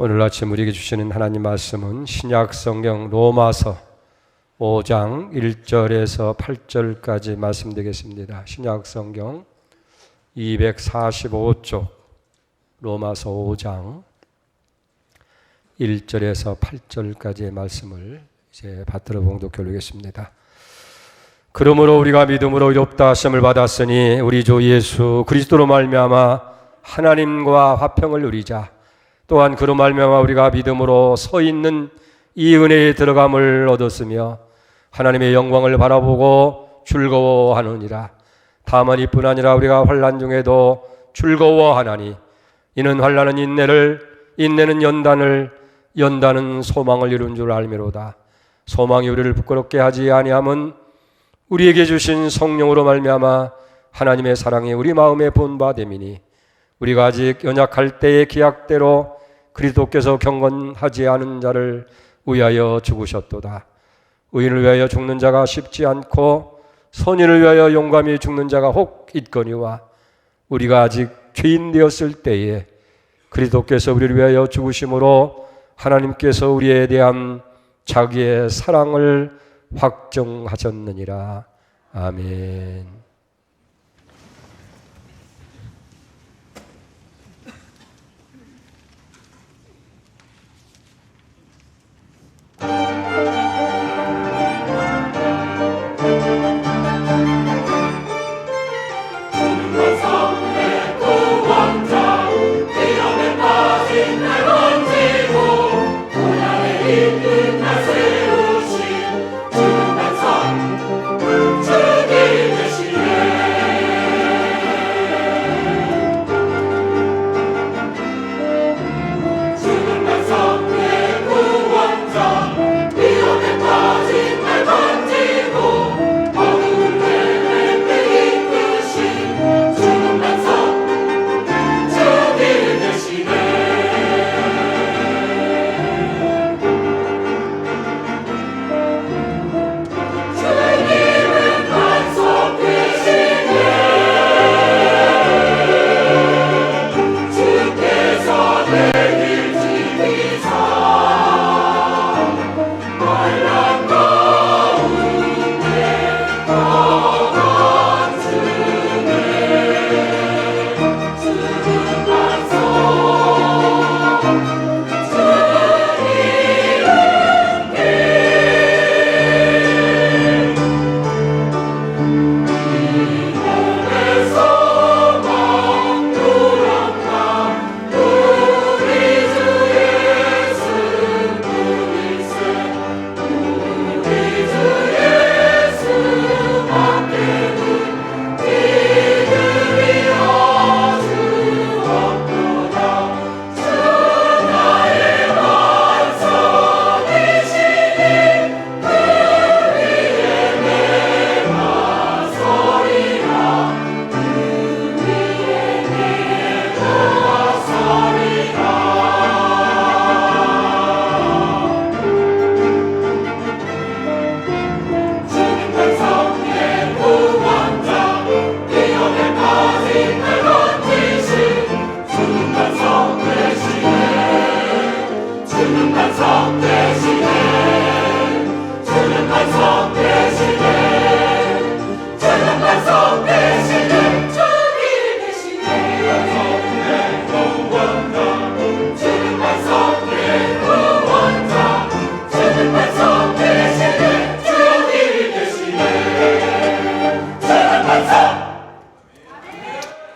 오늘 아침 우리에게 주시는 하나님 말씀은 신약 성경 로마서 5장 1절에서 8절까지 말씀 되겠습니다. 신약 성경 245쪽 로마서 5장 1절에서 8절까지의 말씀을 이제 받들어 봉독해 올리겠습니다. 그러므로 우리가 믿음으로 의롭다 하심을 받았으니 우리 주 예수 그리스도로 말미암아 하나님과 화평을 누리자. 또한 그로 말미암아 우리가 믿음으로 서 있는 이 은혜에 들어감을 얻었으며 하나님의 영광을 바라보고 즐거워하느니라. 다만 이뿐 아니라 우리가 환난 중에도 즐거워하나니 이는 환난은 인내를, 인내는 연단을, 연단은 소망을 이룬 줄 알미로다. 소망이 우리를 부끄럽게 하지 아니함은 우리에게 주신 성령으로 말미암아 하나님의 사랑이 우리 마음에 본바됨이니 우리가 아직 연약할 때의 기약대로 그리스도께서 경건하지 않은 자를 위하여 죽으셨도다. 의인을 위하여 죽는 자가 쉽지 않고 선인을 위하여 용감히 죽는 자가 혹 있거니와 우리가 아직 죄인 되었을 때에 그리스도께서 우리를 위하여 죽으심으로 하나님께서 우리에 대한 자기의 사랑을 확정하셨느니라. 아멘.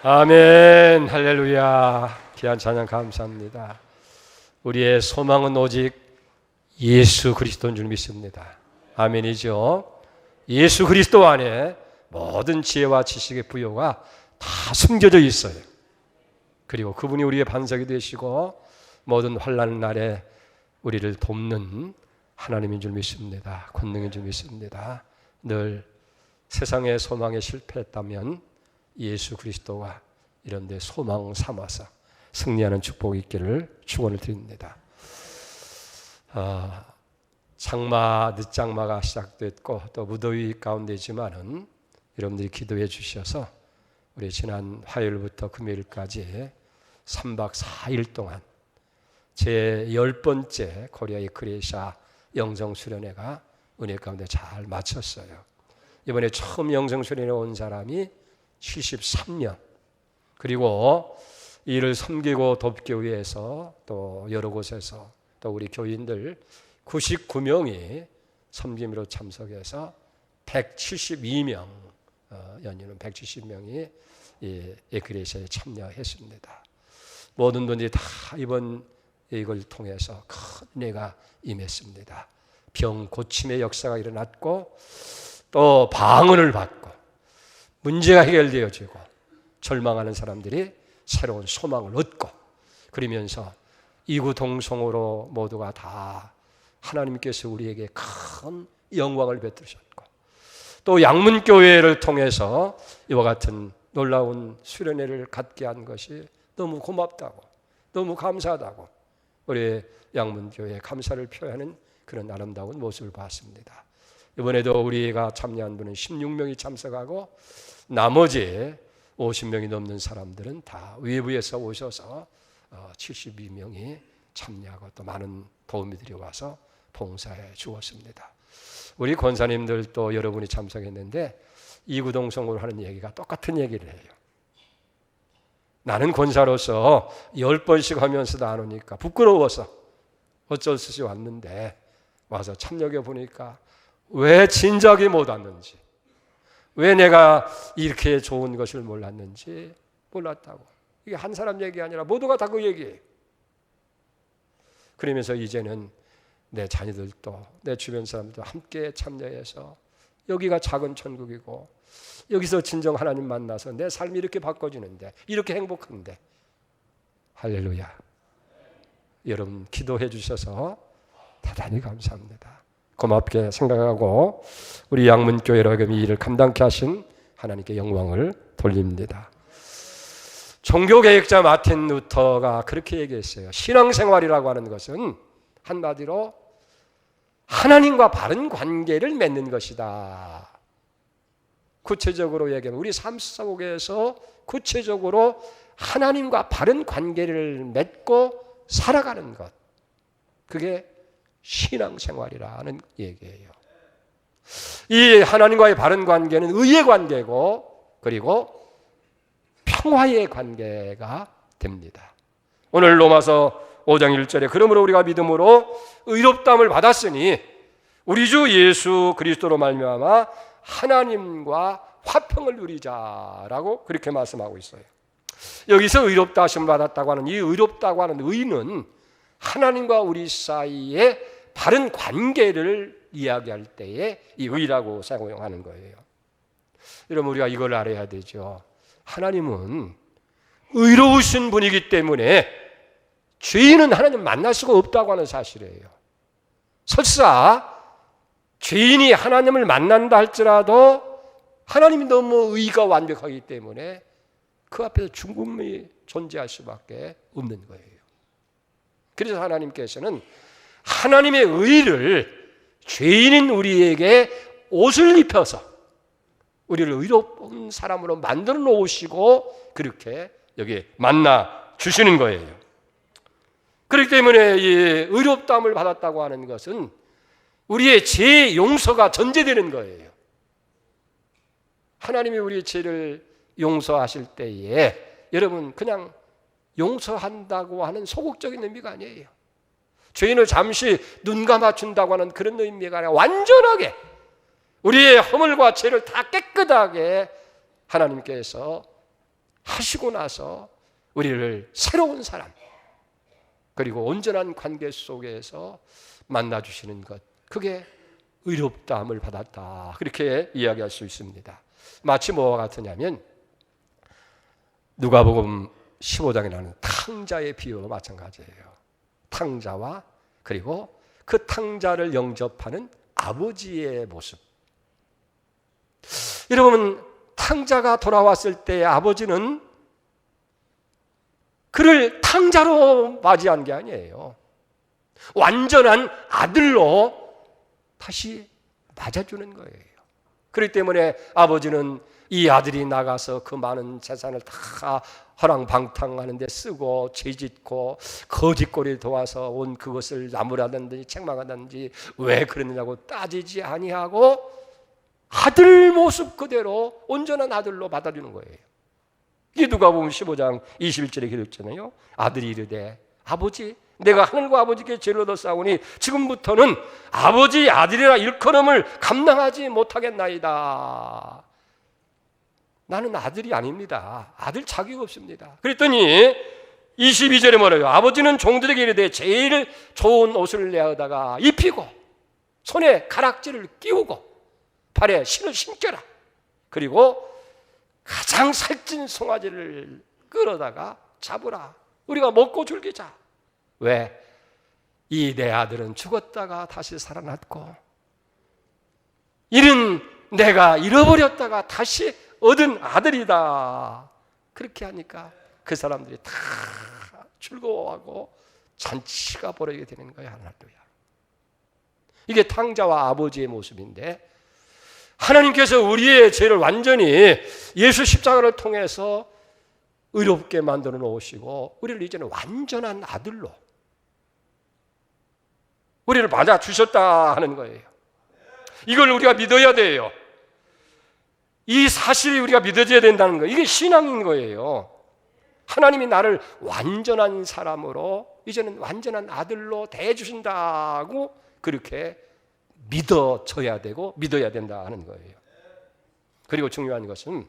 아멘. 할렐루야. 귀한 찬양 감사합니다. 우리의 소망은 오직 예수 그리스도인 줄 믿습니다. 아멘이죠. 예수 그리스도 안에 모든 지혜와 지식의 부요가 다 숨겨져 있어요. 그리고 그분이 우리의 반석이 되시고 모든 환난 날에 우리를 돕는 하나님인 줄 믿습니다. 권능인 줄 믿습니다. 늘 세상의 소망에 실패했다면 예수 그리스도가 이런 데 소망 삼아서 승리하는 축복이 있기를 축원을 드립니다. 장마, 늦장마가 시작됐고 또 무더위 가운데지만은 여러분들이 기도해 주셔서 우리 지난 화요일부터 금요일까지 3박 4일 동안 제 10번째 코리아 에클레시아 영성수련회가 은혜 가운데 잘 마쳤어요. 이번에 처음 영성수련회 온 사람이 73명, 그리고 이를 섬기고 돕기 위해서 또 여러 곳에서 또 우리 교인들 99명이 섬김으로 참석해서 172명, 연인은 170명이 이 에클레시아에 참여했습니다. 모든 분들이 다 이번 이걸 통해서 큰 은혜가 임했습니다. 병 고침의 역사가 일어났고 또 방언을 받고 문제가 해결되어지고 절망하는 사람들이 새로운 소망을 얻고, 그러면서 이구동성으로 모두가 다 하나님께서 우리에게 큰 영광을 베푸셨고, 또 양문교회를 통해서 이와 같은 놀라운 수련회를 갖게 한 것이 너무 고맙다고, 너무 감사하다고 우리 양문교회에 감사를 표하는 그런 아름다운 모습을 봤습니다. 이번에도 우리가 참여한 분은 16명이 참석하고 나머지 50명이 넘는 사람들은 다 외부에서 오셔서 72명이 참여하고 또 많은 도우미들이 와서 봉사해 주었습니다. 우리 권사님들도 여러분이 참석했는데 이구동성으로 하는 얘기가 똑같은 얘기를 해요. 나는 권사로서 10번씩 하면서도 안 오니까 부끄러워서 어쩔 수 없이 왔는데 와서 참여해 보니까 왜 진작에 못 왔는지, 왜 내가 이렇게 좋은 것을 몰랐는지 몰랐다고. 이게 한 사람 얘기 아니라 모두가 다 그 얘기예요. 그러면서 이제는 내 자녀들도 내 주변 사람들도 함께 참여해서 여기가 작은 천국이고 여기서 진정 하나님 만나서 내 삶이 이렇게 바꿔지는데, 이렇게 행복한데, 할렐루야. 여러분 기도해 주셔서 대단히 감사합니다. 고맙게 생각하고 우리 양문교회로 이 일을 감당케 하신 하나님께 영광을 돌립니다. 종교개혁자 마틴 루터가 그렇게 얘기했어요. 신앙생활이라고 하는 것은 한마디로 하나님과 바른 관계를 맺는 것이다. 구체적으로 얘기하면 우리 삶 속에서 구체적으로 하나님과 바른 관계를 맺고 살아가는 것, 그게 신앙생활이라는 얘기예요. 이 하나님과의 바른 관계는 의의 관계고 그리고 평화의 관계가 됩니다. 오늘 로마서 5장 1절에 그러므로 우리가 믿음으로 의롭다함을 받았으니 우리 주 예수 그리스도로 말미암아 하나님과 화평을 누리자라고 그렇게 말씀하고 있어요. 여기서 의롭다 하심을 받았다고 하는 이 의롭다고 하는 의는 하나님과 우리 사이의 바른 관계를 이야기할 때에 이 의라고 사용하는 거예요. 여러분 우리가 이걸 알아야 되죠. 하나님은 의로우신 분이기 때문에 죄인은 하나님 만날 수가 없다고 하는 사실이에요. 설사 죄인이 하나님을 만난다 할지라도 하나님이 너무 의가 완벽하기 때문에 그 앞에서 죽음이 존재할 수밖에 없는 거예요. 그래서 하나님께서는 하나님의 의를 죄인인 우리에게 옷을 입혀서 우리를 의로운 사람으로 만들어 놓으시고 그렇게 여기 만나 주시는 거예요. 그렇기 때문에 이 의롭다함을 받았다고 하는 것은 우리의 죄 용서가 전제되는 거예요. 하나님이 우리의 죄를 용서하실 때에 여러분 그냥 용서한다고 하는 소극적인 의미가 아니에요. 죄인을 잠시 눈 감아준다고 하는 그런 의미가 아니라 완전하게 우리의 허물과 죄를 다 깨끗하게 하나님께서 하시고 나서 우리를 새로운 사람 그리고 온전한 관계 속에서 만나주시는 것, 그게 의롭다함을 받았다, 그렇게 이야기할 수 있습니다. 마치 뭐와 같으냐면 누가복음 15장에 나오는 탕자의 비유와 마찬가지예요. 탕자와 그리고 그 탕자를 영접하는 아버지의 모습. 여러분 탕자가 돌아왔을 때 아버지는 그를 탕자로 맞이한 게 아니에요. 완전한 아들로 다시 맞아주는 거예요. 그렇기 때문에 아버지는 이 아들이 나가서 그 많은 재산을 다 허랑방탕하는 데 쓰고 죄짓고 거짓골을 도와서 온 그것을 나무라든지 책망하든지 왜 그러느냐고 따지지 아니하고 아들 모습 그대로 온전한 아들로 받아주는 거예요. 이게 누가복음 15장 21절에 기록했잖아요. 아들이 이르되 아버지 내가 하늘과 아버지께 죄를 얻어 싸우니 지금부터는 아버지 아들이라 일컬음을 감당하지 못하겠나이다. 나는 아들이 아닙니다. 아들 자격 없습니다. 그랬더니 22절에 뭐래요? 아버지는 종들에게 이르되 제일 좋은 옷을 내어다가 입히고 손에 가락지를 끼우고 발에 신을 신겨라. 그리고 가장 살찐 송아지를 끌어다가 잡으라. 우리가 먹고 즐기자. 왜? 이 내 아들은 죽었다가 다시 살아났고 이는 내가 잃어버렸다가 다시 얻은 아들이다. 그렇게 하니까 그 사람들이 다 즐거워하고 잔치가 벌어지게 되는 거예요. 할렐루야. 이게 탕자와 아버지의 모습인데 하나님께서 우리의 죄를 완전히 예수 십자가를 통해서 의롭게 만들어 놓으시고 우리를 이제는 완전한 아들로 우리를 맞아주셨다 하는 거예요. 이걸 우리가 믿어야 돼요. 이 사실이 우리가 믿어져야 된다는 거예요. 이게 신앙인 거예요. 하나님이 나를 완전한 사람으로 이제는 완전한 아들로 대해주신다고 그렇게 믿어져야 되고 믿어야 된다 하는 거예요. 그리고 중요한 것은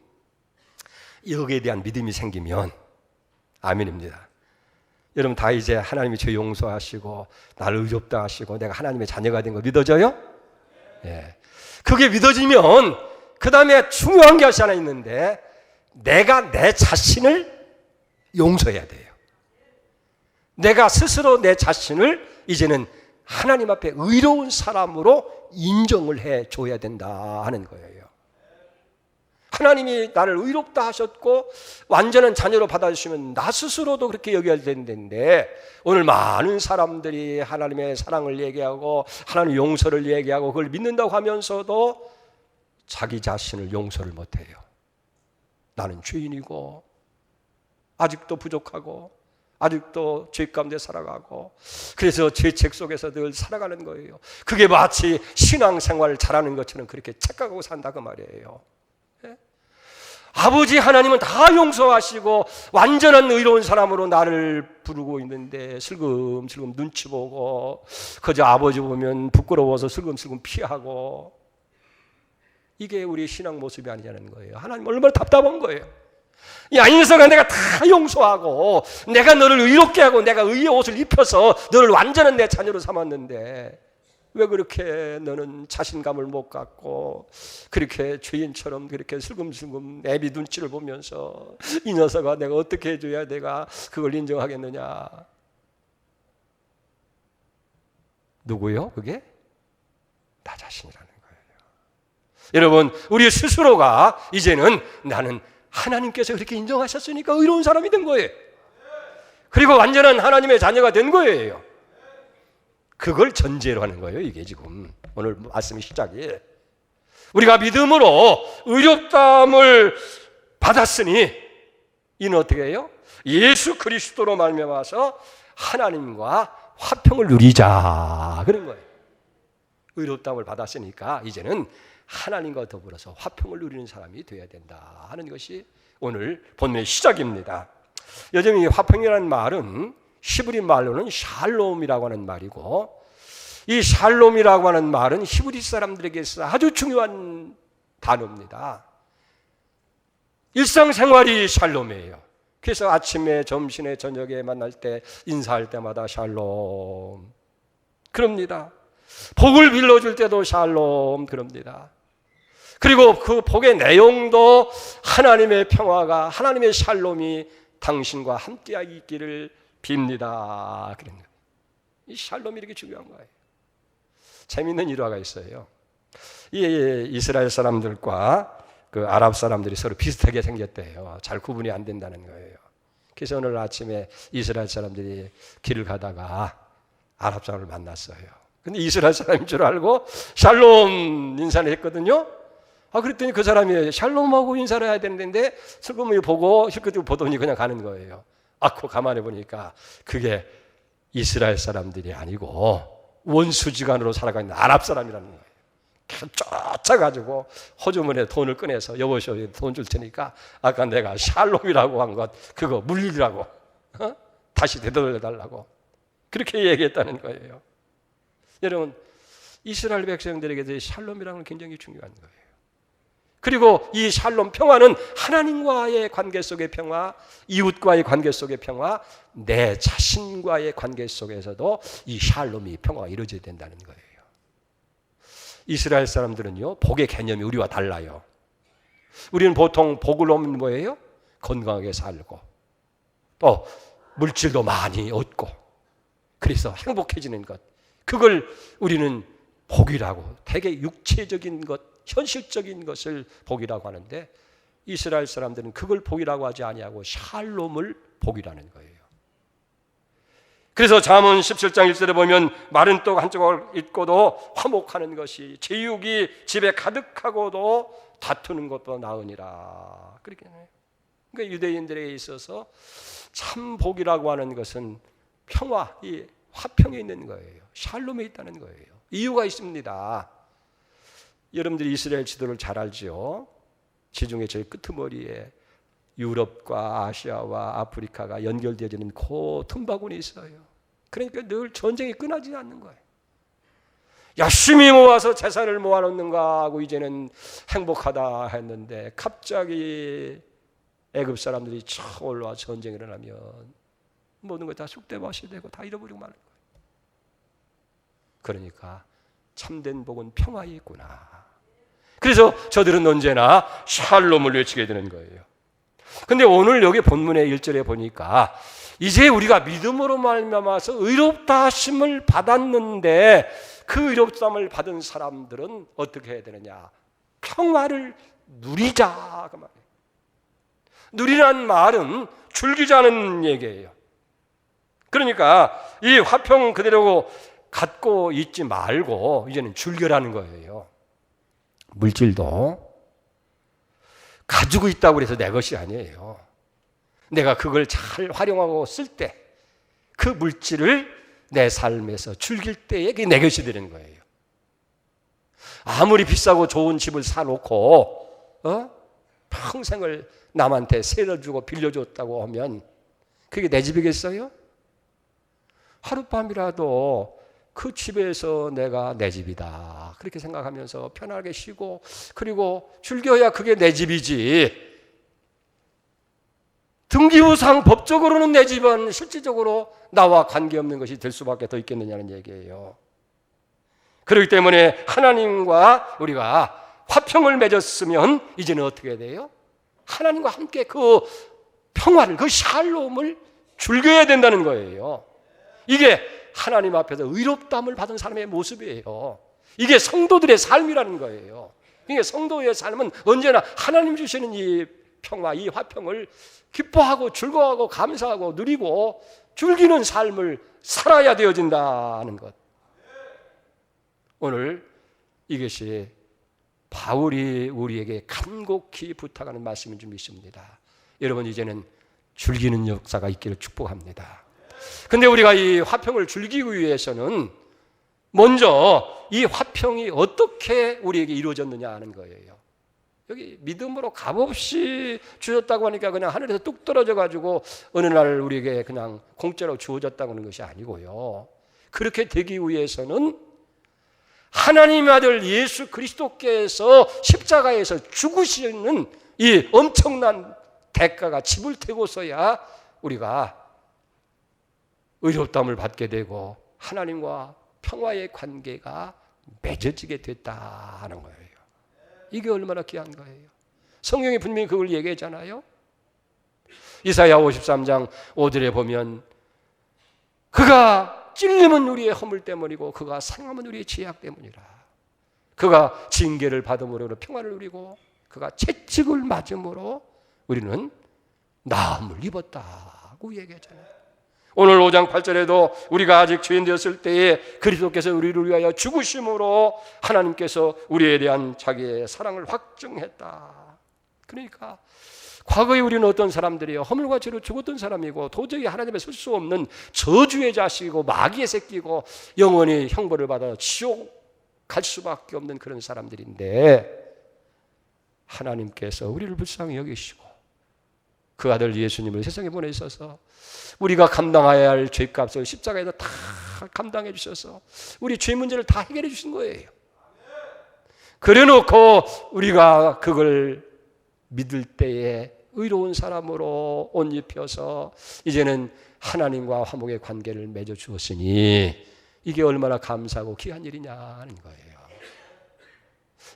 여기에 대한 믿음이 생기면 아멘입니다. 여러분 다 이제 하나님이 죄 용서하시고 나를 의롭다 하시고 내가 하나님의 자녀가 된 거 믿어져요? 예. 그게 믿어지면 그 다음에 중요한 것이 하나 있는데 내가 내 자신을 용서해야 돼요. 내가 스스로 내 자신을 이제는 하나님 앞에 의로운 사람으로 인정을 해줘야 된다 하는 거예요. 하나님이 나를 의롭다 하셨고 완전한 자녀로 받아주시면 나 스스로도 그렇게 여겨야 되는데 오늘 많은 사람들이 하나님의 사랑을 얘기하고 하나님의 용서를 얘기하고 그걸 믿는다고 하면서도 자기 자신을 용서를 못해요. 나는 죄인이고 아직도 부족하고 아직도 죄 가운데 살아가고 그래서 죄책 속에서 늘 살아가는 거예요. 그게 마치 신앙생활을 잘하는 것처럼 그렇게 착각하고 산다 그 말이에요. 네? 아버지 하나님은 다 용서하시고 완전한 의로운 사람으로 나를 부르고 있는데 슬금슬금 눈치 보고 그저 아버지 보면 부끄러워서 슬금슬금 피하고 이게 우리의 신앙 모습이 아니냐는 거예요. 하나님 얼마나 답답한 거예요. 야, 이 녀석아 내가 다 용서하고 내가 너를 의롭게 하고 내가 의의 옷을 입혀서 너를 완전한 내 자녀로 삼았는데 왜 그렇게 너는 자신감을 못 갖고 그렇게 죄인처럼 그렇게 슬금슬금 애비 눈치를 보면서 이 녀석아 내가 어떻게 해줘야 내가 그걸 인정하겠느냐. 누구요? 그게? 나 자신이라는 거예요. 여러분 우리 스스로가 이제는 나는 하나님께서 그렇게 인정하셨으니까 의로운 사람이 된 거예요. 그리고 완전한 하나님의 자녀가 된 거예요. 그걸 전제로 하는 거예요. 이게 지금 오늘 말씀의 시작이 우리가 믿음으로 의롭다함을 받았으니 이는 어떻게 해요? 예수 그리스도로 말미암아서 하나님과 화평을 누리자 그런 거예요. 의롭다함을 받았으니까 이제는 하나님과 더불어서 화평을 누리는 사람이 되어야 된다 하는 것이 오늘 본문의 시작입니다. 요즘 이 화평이라는 말은 히브리 말로는 샬롬이라고 하는 말이고 이 샬롬이라고 하는 말은 히브리 사람들에게서 아주 중요한 단어입니다. 일상생활이 샬롬이에요. 그래서 아침에 점심에 저녁에 만날 때 인사할 때마다 샬롬 그럽니다. 복을 빌려줄 때도 샬롬 그럽니다. 그리고 그 복의 내용도 하나님의 평화가 하나님의 샬롬이 당신과 함께 있기를 빕니다. 그런 거예요. 이 샬롬이 이렇게 중요한 거예요. 재미있는 일화가 있어요. 이 이스라엘 사람들과 그 아랍 사람들이 서로 비슷하게 생겼대요. 잘 구분이 안 된다는 거예요. 그래서 오늘 아침에 이스라엘 사람들이 길을 가다가 아랍 사람을 만났어요. 근데 이스라엘 사람인 줄 알고 샬롬 인사를 했거든요. 그랬더니 그 사람이 샬롬하고 인사를 해야 되는데 슬픔을 보고 실컷 보더니 그냥 가는 거예요. 그거 가만히 보니까 그게 이스라엘 사람들이 아니고 원수지간으로 살아가는 아랍 사람이라는 거예요. 쫓아가지고 호주머니에 돈을 꺼내서 여보시오 돈 줄 테니까 아까 내가 샬롬이라고 한 것 그거 물리라고 다시 되돌려달라고 그렇게 얘기했다는 거예요. 여러분 이스라엘 백성들에게 샬롬이라는 건 굉장히 중요한 거예요. 그리고 이 샬롬 평화는 하나님과의 관계 속의 평화, 이웃과의 관계 속의 평화, 내 자신과의 관계 속에서도 이 샬롬이 평화가 이루어져야 된다는 거예요. 이스라엘 사람들은요, 복의 개념이 우리와 달라요. 우리는 보통 복을 얻으면 뭐예요? 건강하게 살고 또 물질도 많이 얻고 그래서 행복해지는 것, 그걸 우리는 복이라고, 되게 육체적인 것, 현실적인 것을 복이라고 하는데 이스라엘 사람들은 그걸 복이라고 하지 아니하고 샬롬을 복이라는 거예요. 그래서 잠언 17장 1절에 보면 마른 떡 한 조각 있고도 화목하는 것이 제육이 집에 가득하고도 다투는 것보다 나으니라. 그렇게 해요. 그러니까 유대인들에게 있어서 참 복이라고 하는 것은 평화, 이 화평에 있는 거예요. 샬롬에 있다는 거예요. 이유가 있습니다. 여러분들이 이스라엘 지도를 잘 알죠. 지중해 제일 끄트머리에 유럽과 아시아와 아프리카가 연결되어지는 그 틈바구니 있어요. 그러니까 늘 전쟁이 끊어지지 않는 거예요. 열심히 모아서 재산을 모아놓는가 하고 이제는 행복하다 했는데 갑자기 애굽 사람들이 쳐 올라와 전쟁이 일어나면 모든 것 다 쑥대밭이 되고 다 잃어버리고 마는 거예요. 그러니까 참된 복은 평화에 있구나. 그래서 저들은 언제나 샬롬을 외치게 되는 거예요. 근데 오늘 여기 본문의 1절에 보니까 이제 우리가 믿음으로 말미암아서 의롭다 하심을 받았는데 그 의롭다함을 받은 사람들은 어떻게 해야 되느냐? 평화를 누리자 그 말이에요. 누리라는 말은 즐기자는 얘기예요. 그러니까 이 화평 그대로 갖고 있지 말고 이제는 즐겨라는 거예요. 물질도 가지고 있다고 해서 내 것이 아니에요. 내가 그걸 잘 활용하고 쓸 때 그 물질을 내 삶에서 즐길 때에 그게 내 것이 되는 거예요. 아무리 비싸고 좋은 집을 사놓고 평생을 남한테 세를 주고 빌려줬다고 하면 그게 내 집이겠어요? 하룻밤이라도 그 집에서 내가 내 집이다 그렇게 생각하면서 편하게 쉬고 그리고 즐겨야 그게 내 집이지, 등기부상 법적으로는 내 집은 실질적으로 나와 관계없는 것이 될 수밖에 더 있겠느냐는 얘기예요. 그렇기 때문에 하나님과 우리가 화평을 맺었으면 이제는 어떻게 돼요? 하나님과 함께 그 평화를, 그 샬롬을 즐겨야 된다는 거예요. 이게 하나님 앞에서 의롭다함을 받은 사람의 모습이에요. 이게 성도들의 삶이라는 거예요. 이게 성도의 삶은 언제나 하나님 주시는 이 평화, 이 화평을 기뻐하고 즐거워하고 감사하고 누리고 즐기는 삶을 살아야 되어진다는 것. 오늘 이것이 바울이 우리에게 간곡히 부탁하는 말씀인 줄 믿습니다. 여러분 이제는 즐기는 역사가 있기를 축복합니다. 근데 우리가 이 화평을 즐기기 위해서는 먼저 이 화평이 어떻게 우리에게 이루어졌느냐 하는 거예요. 여기 믿음으로 값없이 주셨다고 하니까 그냥 하늘에서 뚝 떨어져 가지고 어느 날 우리에게 그냥 공짜로 주어졌다고 하는 것이 아니고요. 그렇게 되기 위해서는 하나님의 아들 예수 그리스도께서 십자가에서 죽으시는 이 엄청난 대가가 지불되고서야 우리가 의롭다함을 받게 되고 하나님과 평화의 관계가 맺어지게 됐다 하는 거예요. 이게 얼마나 귀한 거예요. 성경이 분명히 그걸 얘기했잖아요. 이사야 53장 5절에 보면 그가 찔림은 우리의 허물 때문이고 그가 상함은 우리의 죄악 때문이라. 그가 징계를 받음으로 평화를 누리고 그가 채찍을 맞음으로 우리는 나음을 입었다고 얘기했잖아요. 오늘 5장 8절에도 우리가 아직 죄인 되었을 때에 그리스도께서 우리를 위하여 죽으심으로 하나님께서 우리에 대한 자기의 사랑을 확증했다. 그러니까 과거에 우리는 어떤 사람들이요, 허물과 죄로 죽었던 사람이고 도저히 하나님의 쓸 수 없는 저주의 자식이고 마귀의 새끼고 영원히 형벌을 받아 지옥 갈 수밖에 없는 그런 사람들인데, 하나님께서 우리를 불쌍히 여기시고 그 아들 예수님을 세상에 보내셔서 우리가 감당해야 할 죄값을 십자가에서 다 감당해 주셔서 우리 죄 문제를 다 해결해 주신 거예요. 그래 놓고 우리가 그걸 믿을 때에 의로운 사람으로 옷 입혀서 이제는 하나님과 화목의 관계를 맺어 주었으니 이게 얼마나 감사하고 귀한 일이냐는 거예요.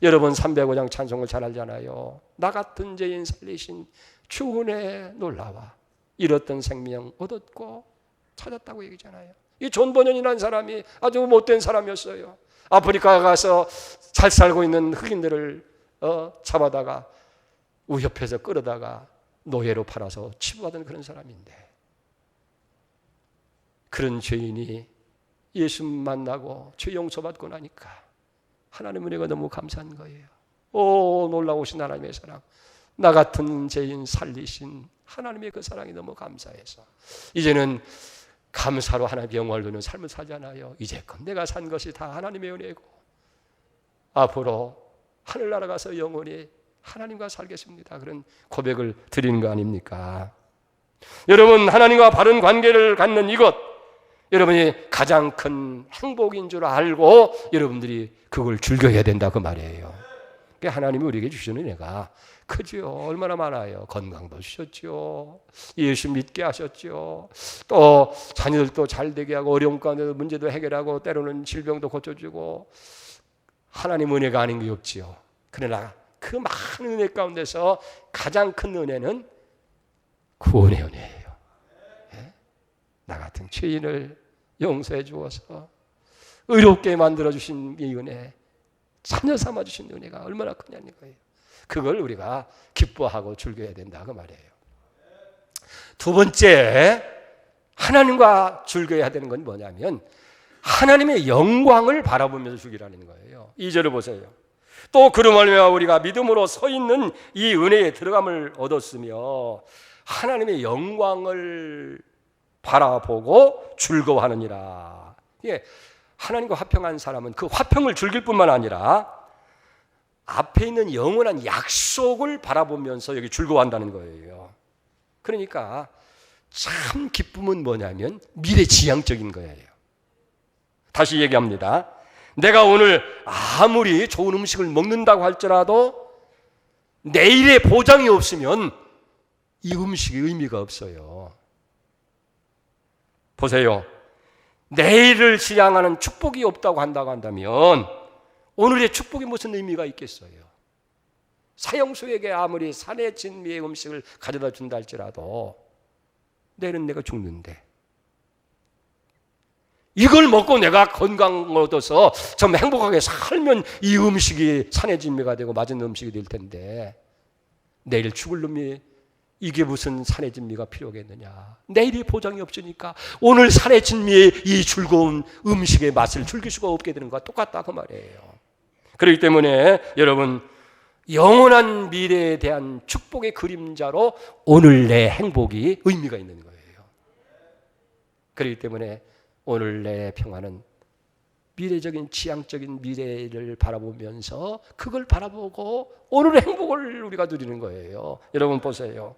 여러분 305장 찬송을 잘 알잖아요. 나 같은 죄인 살리신 주 은혜에 놀라와 잃었던 생명 얻었고 찾았다고 얘기잖아요. 이 존 버년이라는 사람이 아주 못된 사람이었어요. 아프리카 가서 잘 살고 있는 흑인들을 잡아다가 우협해서 끌어다가 노예로 팔아서 치부하던 그런 사람인데, 그런 죄인이 예수 만나고 죄 용서받고 나니까 하나님 은혜가 너무 감사한 거예요. 오, 놀라우신 하나님의 사랑, 나 같은 죄인 살리신 하나님의 그 사랑이 너무 감사해서 이제는 감사로 하나님의 영광을 누리는 삶을 살잖아요. 이제껏 내가 산 것이 다 하나님의 은혜고 앞으로 하늘나라 가서 영원히 하나님과 살겠습니다. 그런 고백을 드리는 거 아닙니까? 여러분, 하나님과 바른 관계를 갖는 이것, 여러분이 가장 큰 행복인 줄 알고 여러분들이 그걸 즐겨야 된다 그 말이에요. 하나님이 우리에게 주시는 은혜가 크죠. 얼마나 많아요. 건강도 주셨죠. 예수 믿게 하셨죠. 또 자녀들도 잘 되게 하고 어려운 가운데도 문제도 해결하고 때로는 질병도 고쳐주고, 하나님 은혜가 아닌 게 없지요. 그러나 그 많은 은혜 가운데서 가장 큰 은혜는 구원의 은혜예요. 예? 나 같은 죄인을 용서해 주어서 의롭게 만들어주신 이 은혜, 자녀 삼아주신 은혜가 얼마나 크냐는 거예요. 그걸 우리가 기뻐하고 즐겨야 된다 그 말이에요. 두 번째, 하나님과 즐겨야 되는 건 뭐냐면 하나님의 영광을 바라보면서 즐기라는 거예요. 2절을 보세요. 또 그로 말미암아 우리가 믿음으로 서 있는 이 은혜에 들어감을 얻었으며 하나님의 영광을 바라보고 즐거워하느니라. 예, 하나님과 화평한 사람은 그 화평을 즐길 뿐만 아니라 앞에 있는 영원한 약속을 바라보면서 여기 즐거워한다는 거예요. 그러니까 참 기쁨은 뭐냐면 미래지향적인 거예요. 다시 얘기합니다. 내가 오늘 아무리 좋은 음식을 먹는다고 할지라도 내일의 보장이 없으면 이 음식의 의미가 없어요. 보세요. 내일을 지향하는 축복이 없다고 한다면 오늘의 축복이 무슨 의미가 있겠어요? 사형수에게 아무리 산의 진미의 음식을 가져다 준다 할지라도 내일은 내가 죽는데 이걸 먹고 내가 건강을 얻어서 좀 행복하게 살면 이 음식이 산의 진미가 되고 맛있는 음식이 될 텐데 내일 죽을 놈이 이게 무슨 산의 진미가 필요하겠느냐. 내일이 보장이 없으니까 오늘 산의 진미의 이 즐거운 음식의 맛을 즐길 수가 없게 되는 것과 똑같다 그 말이에요. 그렇기 때문에 여러분, 영원한 미래에 대한 축복의 그림자로 오늘 내 행복이 의미가 있는 거예요. 그렇기 때문에 오늘 내 평화는 미래적인 지향적인 미래를 바라보면서 그걸 바라보고 오늘의 행복을 우리가 누리는 거예요. 여러분 보세요.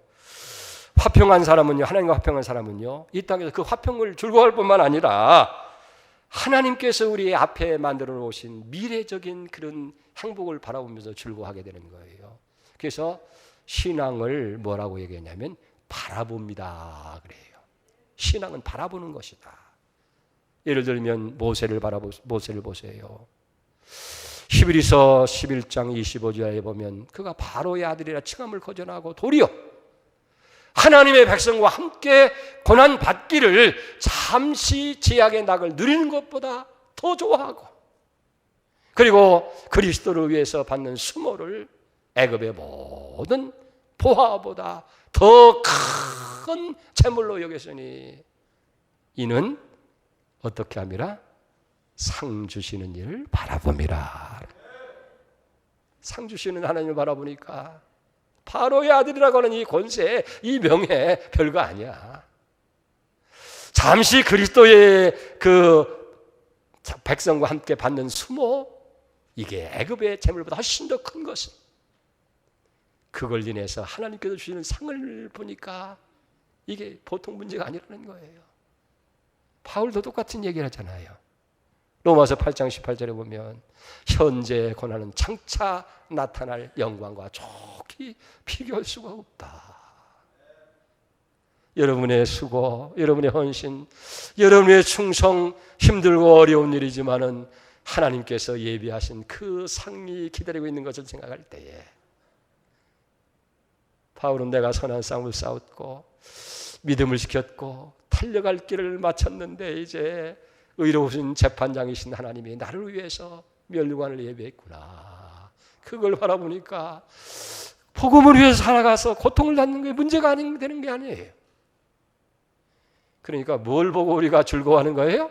화평한 사람은요, 하나님과 화평한 사람은요, 이 땅에서 그 화평을 즐거워할 뿐만 아니라 하나님께서 우리 앞에 만들어 놓으신 미래적인 그런 행복을 바라보면서 즐거워하게 되는 거예요. 그래서 신앙을 뭐라고 얘기했냐면 바라봅니다 그래요. 신앙은 바라보는 것이다. 예를 들면 모세를 보세요. 히브리서 11장 25절에 보면 그가 바로의 아들이라 칭함을 거절하고 도리어 하나님의 백성과 함께 고난 받기를 잠시 제약의 낙을 누리는 것보다 더 좋아하고, 그리고 그리스도를 위해서 받는 수모를 애굽의 모든 보화보다 더 큰 재물로 여겼으니 이는 어떻게 함이라? 상 주시는 일을 바라봅니다. 상 주시는 하나님을 바라보니까 바로의 아들이라고 하는 이 권세, 이 명예 별거 아니야. 잠시 그리스도의 그 백성과 함께 받는 수모, 이게 애굽의 재물보다 훨씬 더 큰 것은 그걸 인해서 하나님께서 주시는 상을 보니까 이게 보통 문제가 아니라는 거예요. 바울도 똑같은 얘기를 하잖아요. 로마서 8장 18절에 보면 현재의 고난은 장차 나타날 영광과 좋게 비교할 수가 없다. 여러분의 수고, 여러분의 헌신, 여러분의 충성, 힘들고 어려운 일이지만은 하나님께서 예비하신 그 상이 기다리고 있는 것을 생각할 때에 바울은 내가 선한 싸움을 싸웠고 믿음을 지켰고 달려갈 길을 마쳤는데 이제 의로우신 재판장이신 하나님이 나를 위해서 멸류관을 예비했구나. 그걸 바라보니까 복음을 위해서 살아가서 고통을 받는 게 문제가 되는 게 아니에요. 그러니까 뭘 보고 우리가 즐거워하는 거예요?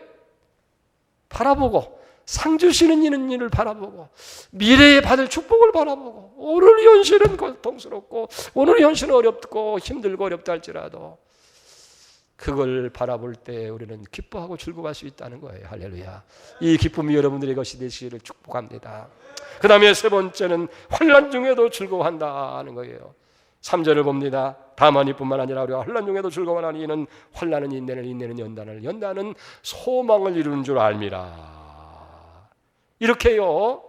바라보고 상 주시는 이는 일을 바라보고 미래에 받을 축복을 바라보고 오늘 현실은 고통스럽고 오늘 현실은 어렵고 힘들고 어렵다 할지라도 그걸 바라볼 때 우리는 기뻐하고 즐거워할 수 있다는 거예요. 할렐루야. 이 기쁨이 여러분들의 것이 되시기를 축복합니다. 그 다음에 세 번째는 환난 중에도 즐거워한다는 거예요. 3절을 봅니다. 다만 이뿐만 아니라 우리가 환난 중에도 즐거워하니 이는 환난은 인내를, 인내는 연단을, 연단은 소망을 이루는 줄 알미라. 이렇게요,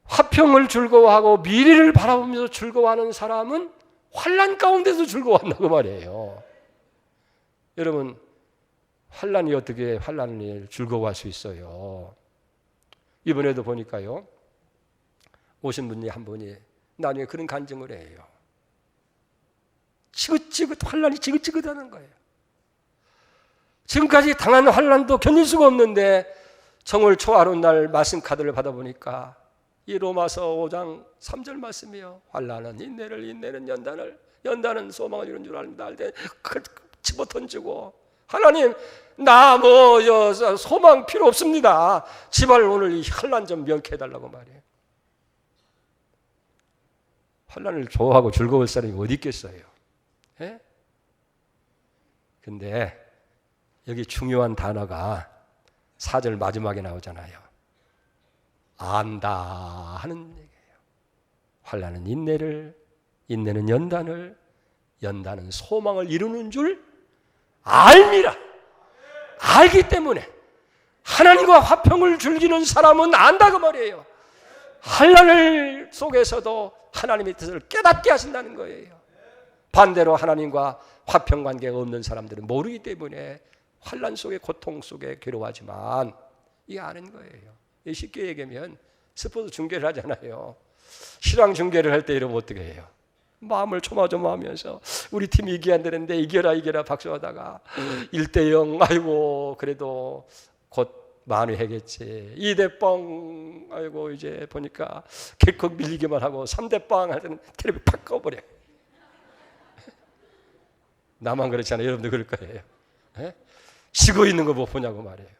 화평을 즐거워하고 미래를 바라보면서 즐거워하는 사람은 환난 가운데서 즐거워한다고 말이에요. 여러분, 환난이 어떻게 환난을 즐거워할 수 있어요? 이번에도 보니까요, 오신 분이 한 분이 나중에 그런 간증을 해요. 환난이 지긋지긋하는 거예요. 지금까지 당한 환난도 견딜 수가 없는데 정월 초하루 날 말씀 카드를 받아보니까 이 로마서 5장 3절 말씀이요. 환난은 인내를, 인내는 연단을, 연단은 소망을 이루는 줄 압니다. 할 때 집어 던지고 하나님 나 소망 필요 없습니다. 제발 오늘 이 환난 좀 명쾌해달라고 말이에요. 환난을 좋아하고 즐거울 사람이 어디 있겠어요? 예? 근데 여기 중요한 단어가 4절 마지막에 나오잖아요. 안다 하는 얘기예요. 환난은 인내를, 인내는 연단을, 연단은 소망을 이루는 줄 알미라. 알기 때문에 하나님과 화평을 즐기는 사람은 안다 그 말이에요. 환난을 속에서도 하나님의 뜻을 깨닫게 하신다는 거예요. 반대로 하나님과 화평 관계가 없는 사람들은 모르기 때문에 환난 속에 고통 속에 괴로워하지만 이게 아는 거예요. 쉽게 얘기하면 스포츠 중계를 하잖아요. 실황 중계를 할 때 이러면 어떻게 해요? 마음을 조마조마하면서 우리 팀이 이겨야 되는데 이겨라 박수하다가 1대0 아이고 그래도 곧 만회하겠지. 2대0 아이고 이제 보니까 결국 밀리기만 하고 3대0 할 때는 텔레비 팍 꺼버려. 나만 그렇지 않아요? 여러분도 그럴 거예요. 예? 지고 있는 거 못 보냐고 말이에요.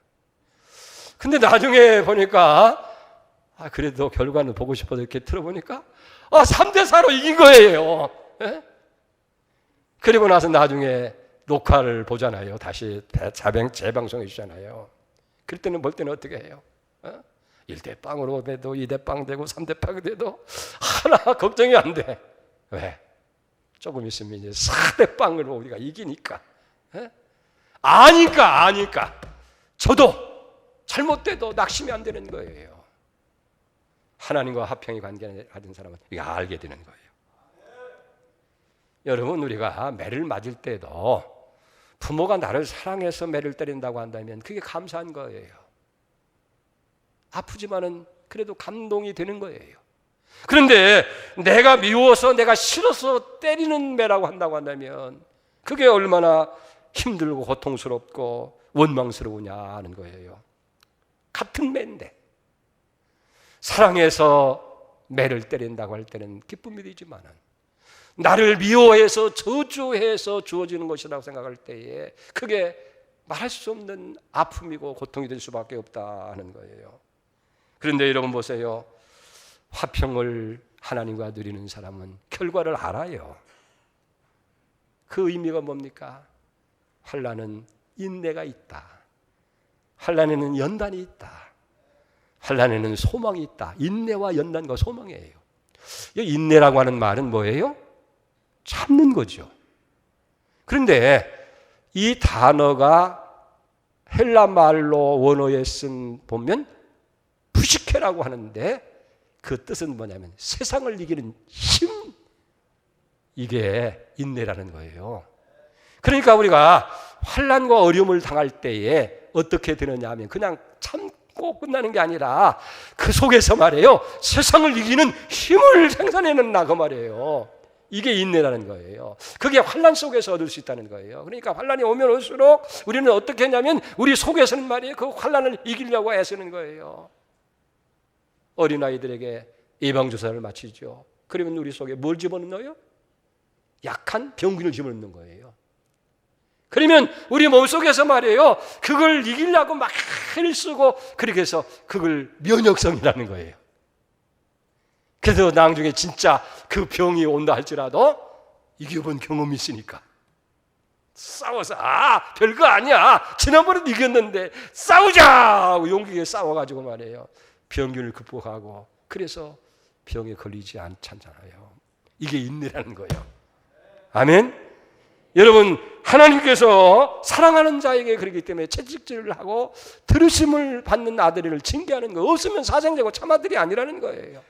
근데 나중에 보니까 그래도 결과는 보고 싶어서 이렇게 틀어보니까 3대4로 이긴 거예요. 예? 그리고 나서 나중에 녹화를 보잖아요. 다시 재방송해 주잖아요. 그럴 때는 볼 때는 어떻게 해요? 1대0으로 돼도 2대0 되고 3대8 돼도 하나 걱정이 안 돼. 왜? 조금 있으면 이제 4대0으로 우리가 이기니까. 예? 아니까 저도 잘못돼도 낙심이 안 되는 거예요. 하나님과 화평이 관계를 가진 사람은 이거 알게 되는 거예요. 여러분, 우리가 매를 맞을 때도 부모가 나를 사랑해서 매를 때린다고 한다면 그게 감사한 거예요. 아프지만은 그래도 감동이 되는 거예요. 그런데 내가 미워서 내가 싫어서 때리는 매라고 한다고 한다면 그게 얼마나 힘들고 고통스럽고 원망스러우냐 하는 거예요. 같은 매인데 사랑해서 매를 때린다고 할 때는 기쁨이 되지만은 나를 미워해서 저주해서 주어지는 것이라고 생각할 때에 그게 말할 수 없는 아픔이고 고통이 될 수밖에 없다는 거예요. 그런데 여러분 보세요. 화평을 하나님과 누리는 사람은 결과를 알아요. 그 의미가 뭡니까? 환난은 인내가 있다. 환난에는 연단이 있다. 환난에는 소망이 있다. 인내와 연단과 소망이에요. 이 인내라고 하는 말은 뭐예요? 참는 거죠. 그런데 이 단어가 헬라 말로 원어에 보면 푸시케라고 하는데 그 뜻은 뭐냐면 세상을 이기는 힘, 이게 인내라는 거예요. 그러니까 우리가 환난과 어려움을 당할 때에 어떻게 되느냐 하면 그냥 참고 끝나는 게 아니라 그 속에서 말이에요, 세상을 이기는 힘을 생산해낸다 그 말이에요. 이게 인내라는 거예요. 그게 환난 속에서 얻을 수 있다는 거예요. 그러니까 환난이 오면 올수록 우리는 어떻게 했냐면 우리 속에서는 말이에요, 그 환난을 이기려고 애쓰는 거예요. 어린아이들에게 예방주사를 맞히죠. 그러면 우리 속에 뭘 집어넣어요? 약한 병균을 집어넣는 거예요. 그러면 우리 몸속에서 말이에요, 그걸 이기려고 막 애를 쓰고 그렇게 해서 그걸 면역성이라는 거예요. 그래서 나중에 진짜 그 병이 온다 할지라도 이겨본 경험이 있으니까 싸워서 별거 아니야, 지난번에도 이겼는데 싸우자 용기 있게 싸워가지고 말이에요, 병균을 극복하고 그래서 병에 걸리지 않잖아요. 이게 인내라는 거예요. 아멘. 여러분, 하나님께서 사랑하는 자에게 그러기 때문에 채찍질을 하고 들으심을 받는 아들을 징계하는 거, 없으면 사생되고 참아들이 아니라는 거예요.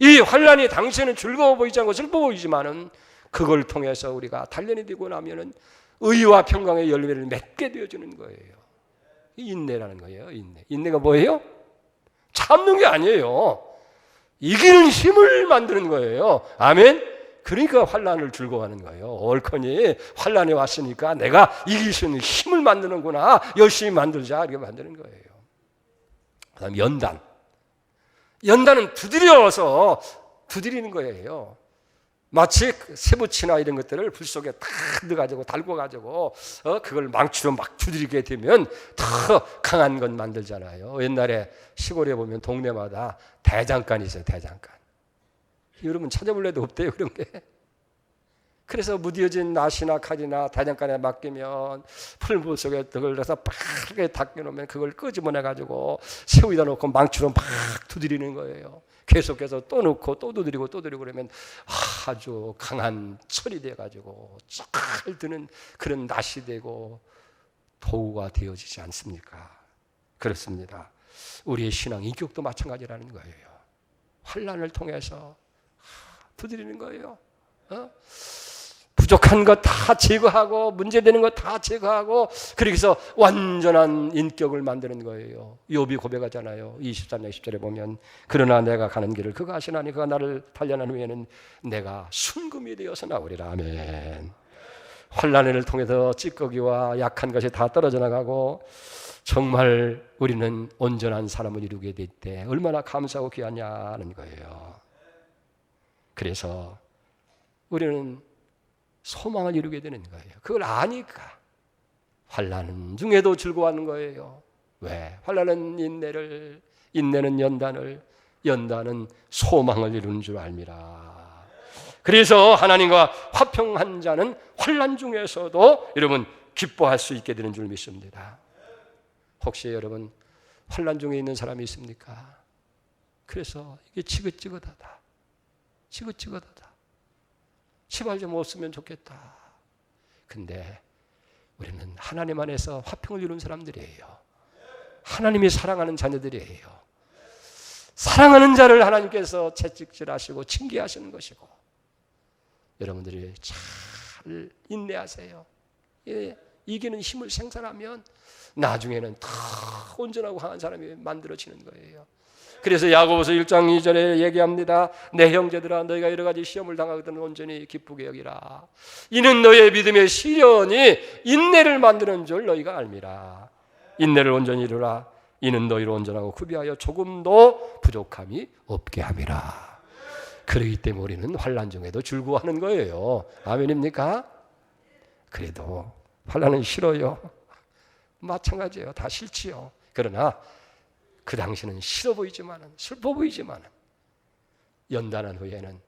이 환난이 당시에는 즐거워 보이지 않고 슬퍼 보이지만은 그걸 통해서 우리가 단련이 되고 나면은 의와 평강의 열매를 맺게 되어지는 거예요. 인내라는 거예요. 인내가 뭐예요? 참는 게 아니에요. 이기는 힘을 만드는 거예요. 아멘. 그러니까 환난을 즐거워하는 거예요. 옳거니 환난이 왔으니까 내가 이길 수 있는 힘을 만드는구나, 열심히 만들자, 이렇게 만드는 거예요. 그다음 연단은 두드리는 거예요. 마치 새부치나 이런 것들을 불 속에 탁 넣어가지고 달궈가지고 그걸 망치로 막 두드리게 되면 더 강한 건 만들잖아요. 옛날에 시골에 보면 동네마다 대장간이 있어요. 대장간. 여러분 찾아볼래도 없대요, 그런 게. 그래서 무뎌진 낫이나 칼이나 대장간에 맡기면 풀물 속에 그걸 넣어서 빠르게 닦여놓으면 그걸 끄집어내가지고 새우에다 놓고 망치로 막 두드리는 거예요. 계속해서 또 넣고 또 두드리고 또 두드리고 그러면 아주 강한 철이 돼가지고 잘 드는 그런 낫이 되고 도구가 되어지지 않습니까? 그렇습니다. 우리의 신앙 인격도 마찬가지라는 거예요. 환난을 통해서 두드리는 거예요. 부족한 것 다 제거하고 문제되는 것 다 제거하고 그렇게 해서 완전한 인격을 만드는 거예요. 욥이 고백하잖아요. 23장 10절에 보면 그러나 내가 가는 길을 그가 아시나니 그가 나를 단련한 후에는 내가 순금이 되어서 나오리라. 아멘. 환난을 통해서 찌꺼기와 약한 것이 다 떨어져 나가고 정말 우리는 온전한 사람을 이루게 될 때 얼마나 감사하고 귀하냐는 거예요. 그래서 우리는 소망을 이루게 되는 거예요. 그걸 아니까 환난 중에도 즐거워하는 거예요. 왜? 환난은 인내는 연단은 소망을 이루는 줄 알미라. 그래서 하나님과 화평한 자는 환난 중에서도 여러분 기뻐할 수 있게 되는 줄 믿습니다. 혹시 여러분 환난 중에 있는 사람이 있습니까? 그래서 이게 지긋지긋하다. 제발 좀 없으면 좋겠다. 근데 우리는 하나님 안에서 화평을 이룬 사람들이에요. 하나님이 사랑하는 자녀들이에요. 사랑하는 자를 하나님께서 채찍질하시고 징계하시는 것이고 여러분들이 잘 인내하세요. 이기는 힘을 생산하면 나중에는 더 온전하고 강한 사람이 만들어지는 거예요. 그래서 야고보서 1장 2절에 얘기합니다. 내 형제들아 너희가 여러 가지 시험을 당하거든 온전히 기쁘게 여기라. 이는 너의 믿음의 시련이 인내를 만드는 줄 너희가 알미라. 인내를 온전히 이루라. 이는 너희를 온전하고 구비하여 조금도 부족함이 없게 함이라. 그러기 때문에 우리는 환난 중에도 즐거워하는 거예요. 아멘입니까? 그래도 환난은 싫어요. 마찬가지예요. 다 싫지요. 그러나 그 당시는 싫어 보이지만은, 슬퍼 보이지만은, 연단한 후에는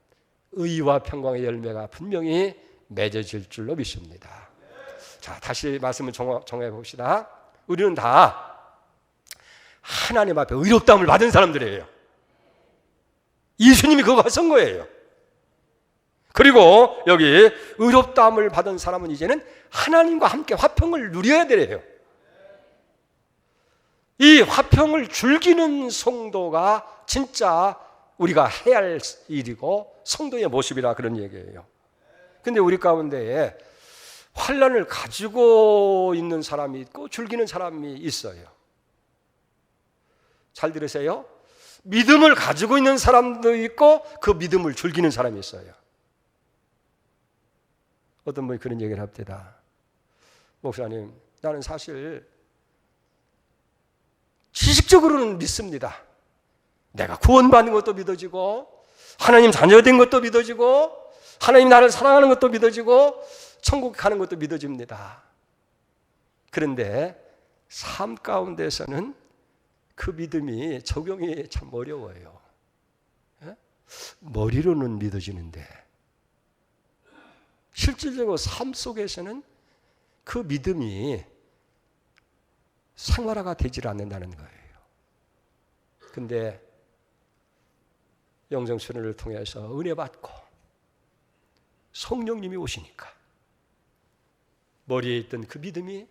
의와 평강의 열매가 분명히 맺어질 줄로 믿습니다. 자, 다시 말씀을 정해 봅시다. 우리는 다 하나님 앞에 의롭다함을 받은 사람들이에요. 예수님이 그거 하신 거예요. 그리고 여기 의롭다함을 받은 사람은 이제는 하나님과 함께 화평을 누려야 되래요. 이 화평을 즐기는 성도가 진짜 우리가 해야 할 일이고 성도의 모습이라 그런 얘기예요. 근데 우리 가운데에 환난을 가지고 있는 사람이 있고 즐기는 사람이 있어요. 잘 들으세요. 믿음을 가지고 있는 사람도 있고 그 믿음을 즐기는 사람이 있어요. 어떤 분이 그런 얘기를 합니다. 목사님, 나는 사실 지식적으로는 믿습니다. 내가 구원받는 것도 믿어지고 하나님 자녀된 것도 믿어지고 하나님 나를 사랑하는 것도 믿어지고 천국 가는 것도 믿어집니다. 그런데 삶 가운데서는 그 믿음이 적용이 참 어려워요. 머리로는 믿어지는데 실질적으로 삶 속에서는 그 믿음이 생활화가 되질 않는다는 거예요. 근데 영성순회를 통해서 은혜 받고 성령님이 오시니까 머리에 있던 그 믿음이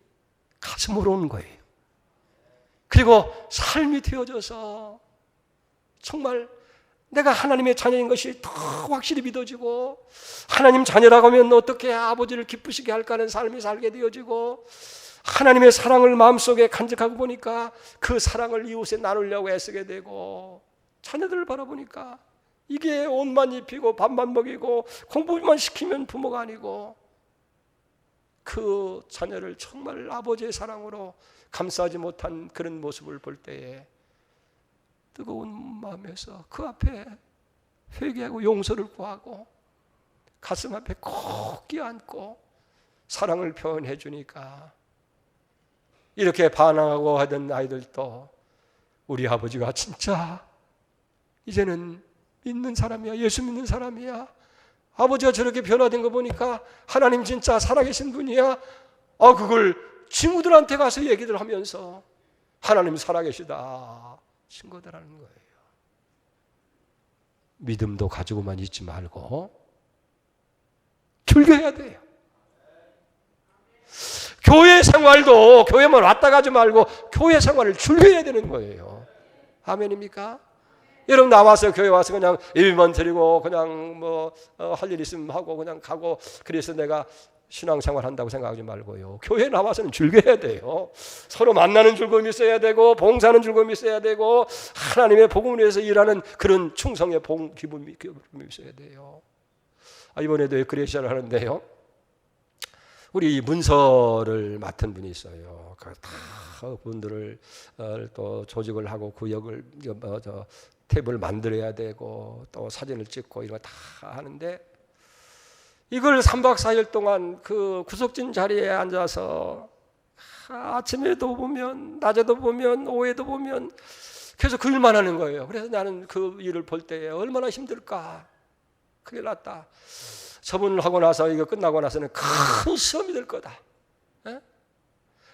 가슴으로 오는 거예요. 그리고 삶이 되어져서 정말 내가 하나님의 자녀인 것이 더 확실히 믿어지고 하나님 자녀라고 하면 어떻게 아버지를 기쁘시게 할까 하는 삶이 살게 되어지고 하나님의 사랑을 마음속에 간직하고 보니까 그 사랑을 이웃에 나누려고 애쓰게 되고 자녀들을 바라보니까 이게 옷만 입히고 밥만 먹이고 공부만 시키면 부모가 아니고 그 자녀를 정말 아버지의 사랑으로 감싸지 못한 그런 모습을 볼 때에 뜨거운 마음에서 그 앞에 회개하고 용서를 구하고 가슴 앞에 꼭 껴안고 사랑을 표현해 주니까 이렇게 반항하고 하던 아이들도 우리 아버지가 진짜 이제는 믿는 사람이야, 예수 믿는 사람이야, 아버지가 저렇게 변화된 거 보니까 하나님 진짜 살아계신 분이야. 그걸 친구들한테 가서 얘기를 하면서 하나님 살아계시다 친구들 하는 거예요. 믿음도 가지고만 있지 말고 즐겨야 돼요. 교회 생활도 교회만 왔다 가지 말고 교회 생활을 즐겨야 되는 거예요. 아멘입니까? 여러분 나와서 교회 와서 그냥 예배만 드리고 그냥 뭐 할 일 있으면 하고 그냥 가고 그래서 내가 신앙생활 한다고 생각하지 말고요. 교회 나와서는 즐겨야 돼요. 서로 만나는 즐거움이 있어야 되고 봉사하는 즐거움이 있어야 되고 하나님의 복음을 위해서 일하는 그런 충성의 기쁨이 있어야 돼요. 이번에도 에크레시아를 하는데요. 우리 문서를 맡은 분이 있어요. 다 분들을 또 조직을 하고 구역을 탭을 만들어야 되고 또 사진을 찍고 이런 거 다 하는데 이걸 3박 4일 동안 그 구석진 자리에 앉아서 아침에도 보면 낮에도 보면 오후에도 보면 계속 그 일만 하는 거예요. 그래서 나는 그 일을 볼 때에 얼마나 힘들까. 큰일 났다. 처분을 하고 나서 이거 끝나고 나서는 큰 시험이 될 거다. 에?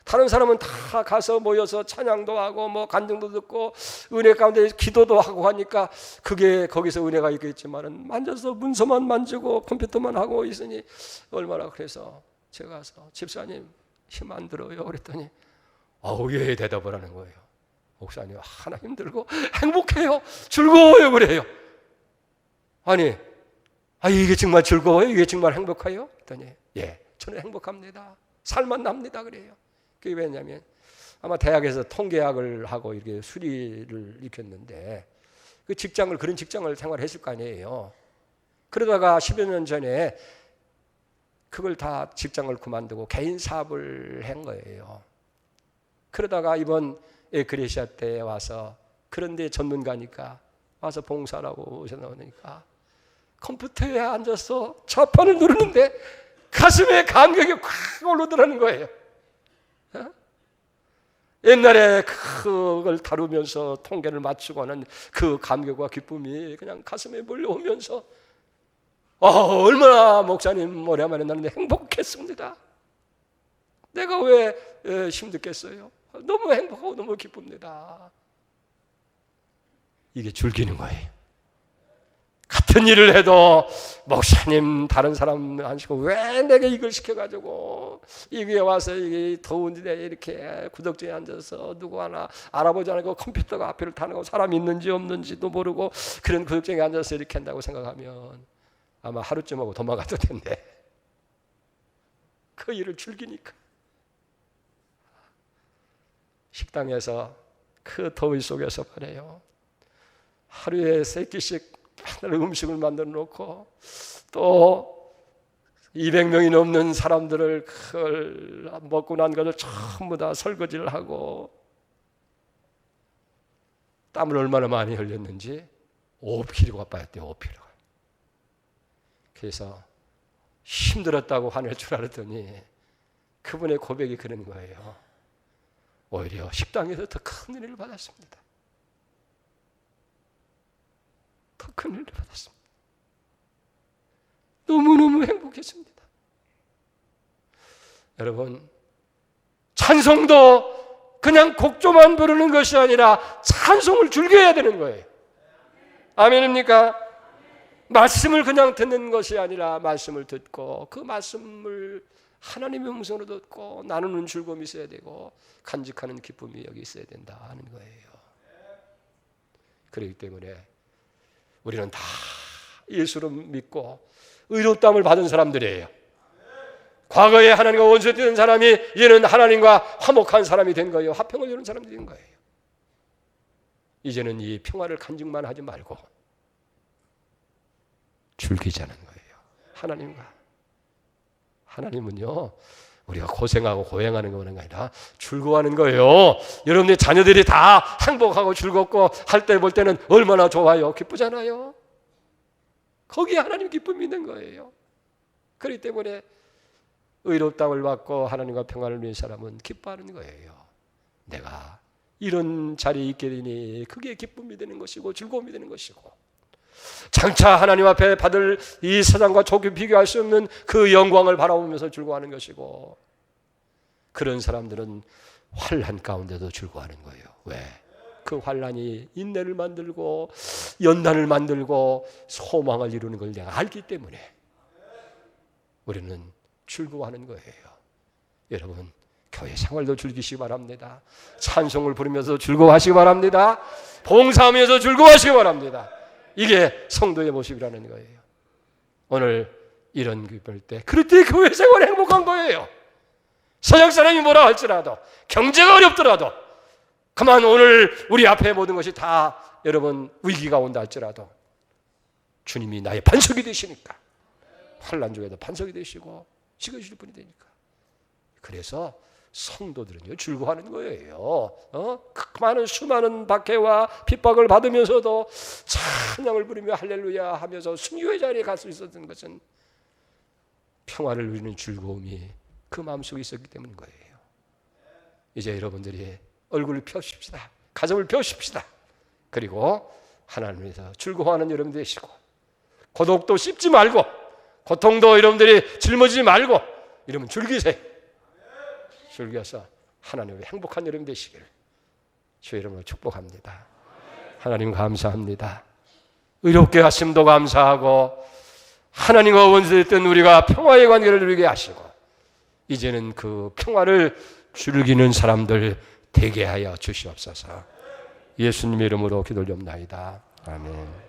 다른 사람은 다 가서 모여서 찬양도 하고 뭐 간증도 듣고 은혜 가운데 기도도 하고 하니까 그게 거기서 은혜가 있겠지만은 만져서 문서만 만지고 컴퓨터만 하고 있으니 얼마나. 그래서 제가 가서 집사님 힘 안 들어요 그랬더니 예 대답을 하는 거예요. 목사님 하나 힘들고 행복해요 즐거워요 그래요. 아니 이게 정말 즐거워요? 이게 정말 행복해요? 그랬더니 예 저는 행복합니다. 살만 납니다 그래요. 그게 왜냐하면 아마 대학에서 통계학을 하고 이렇게 수리를 익혔는데 그 그런 직장을 생활했을 거 아니에요. 그러다가 10여 년 전에 그걸 다 직장을 그만두고 개인 사업을 한 거예요. 그러다가 이번 에크레시아 때에 와서 그런데 전문가니까 와서 봉사하고 오셔 나오니까 컴퓨터에 앉아서 좌판을 누르는데 가슴에 감격이 확 올라오더라는 거예요. 옛날에 그걸 다루면서 통계를 맞추고 하는 그 감격과 기쁨이 그냥 가슴에 몰려오면서 얼마나 목사님 오랜만에 나는 행복했습니다. 내가 왜 힘들겠어요? 너무 행복하고 너무 기쁩니다. 이게 즐기는 거예요. 같은 일을 해도 목사님 다른 사람 하시고 왜 내가 이걸 시켜가지고 이게 와서 이게 더운데 이렇게 구석지에 앉아서 누구 하나 알아보지 않고 컴퓨터가 앞을 타는 사람이 있는지 없는지도 모르고 그런 구석지에 앉아서 이렇게 한다고 생각하면 아마 하루쯤 하고 도망가도 텐데 그 일을 즐기니까 식당에서 그 더위 속에서 말해요. 하루에 3끼씩 음식을 만들어 놓고 또 200명이 넘는 사람들을 그걸 먹고 난 것을 전부 다 설거지를 하고 땀을 얼마나 많이 흘렸는지 5kg가 빠졌대요. 5kg. 그래서 힘들었다고 화낼 줄 알았더니 그분의 고백이 그런 거예요. 오히려 식당에서 더 큰 은혜를 받았습니다. 더 큰 은혜를 받았습니다. 너무너무 행복했습니다. 여러분, 찬송도 그냥 곡조만 부르는 것이 아니라 찬송을 즐겨야 되는 거예요. 아멘입니까? 말씀을 그냥 듣는 것이 아니라 말씀을 듣고 그 말씀을 하나님의 음성으로 듣고 나누는 즐거움이 있어야 되고 간직하는 기쁨이 여기 있어야 된다 하는 거예요. 그렇기 때문에 우리는 다 예수를 믿고 의롭다함을 받은 사람들이에요. 과거에 하나님과 원수였던 사람이 이제는 하나님과 화목한 사람이 된 거예요. 화평을 이루는 사람이 된 거예요. 이제는 이 평화를 간직만 하지 말고 즐기자는 거예요. 하나님은요 우리가 고생하고 고행하는 것이 아니라 즐거워하는 거예요. 여러분의 자녀들이 다 행복하고 즐겁고 할 때 볼 때는 얼마나 좋아요. 기쁘잖아요. 거기에 하나님 기쁨이 있는 거예요. 그렇기 때문에 의롭다함을 받고 하나님과 평안을 누린 사람은 기뻐하는 거예요. 내가 이런 자리에 있게 되니 그게 기쁨이 되는 것이고 즐거움이 되는 것이고 장차 하나님 앞에 받을 이 세상과 조금 비교할 수 없는 그 영광을 바라보면서 즐거워하는 것이고 그런 사람들은 환난 가운데도 즐거워하는 거예요. 왜? 그 환난이 인내를 만들고 연단을 만들고 소망을 이루는 걸 내가 알기 때문에 우리는 즐거워하는 거예요. 여러분 교회 생활도 즐기시기 바랍니다. 찬송을 부르면서 즐거워하시기 바랍니다. 봉사하면서 즐거워하시기 바랍니다. 이게 성도의 모습이라는 거예요. 오늘 이런 기쁠 때 그럴 때 교회 생활이 행복한 거예요. 서양 사람이 뭐라 할지라도 경제가 어렵더라도 그만 오늘 우리 앞에 모든 것이 다 여러분 위기가 온다 할지라도 주님이 나의 반석이 되시니까 환난 중에도 반석이 되시고 지켜주실 분이 되니까 그래서 성도들은요 즐거워하는 거예요. 많은 수많은 박해와 핍박을 받으면서도 찬양을 부르며 할렐루야 하면서 순교의 자리에 갈 수 있었던 것은 평화를 누리는 즐거움이 그 마음속에 있었기 때문인 거예요. 이제 여러분들이 얼굴을 펴십시다. 가정을 펴십시다. 그리고 하나님을 위해서 즐거워하는 여러분 되시고 고독도 씹지 말고 고통도 여러분들이 짊어지지 말고 여러분 즐기세요. 즐겨서 하나님의 행복한 여러분 되시길 주의 이름으로 축복합니다. 하나님 감사합니다. 의롭게 하심도 감사하고 하나님과 원수됐던 우리가 평화의 관계를 누리게 하시고 이제는 그 평화를 즐기는 사람들 되게 하여 주시옵소서. 예수님의 이름으로 기도드립니다. 아멘.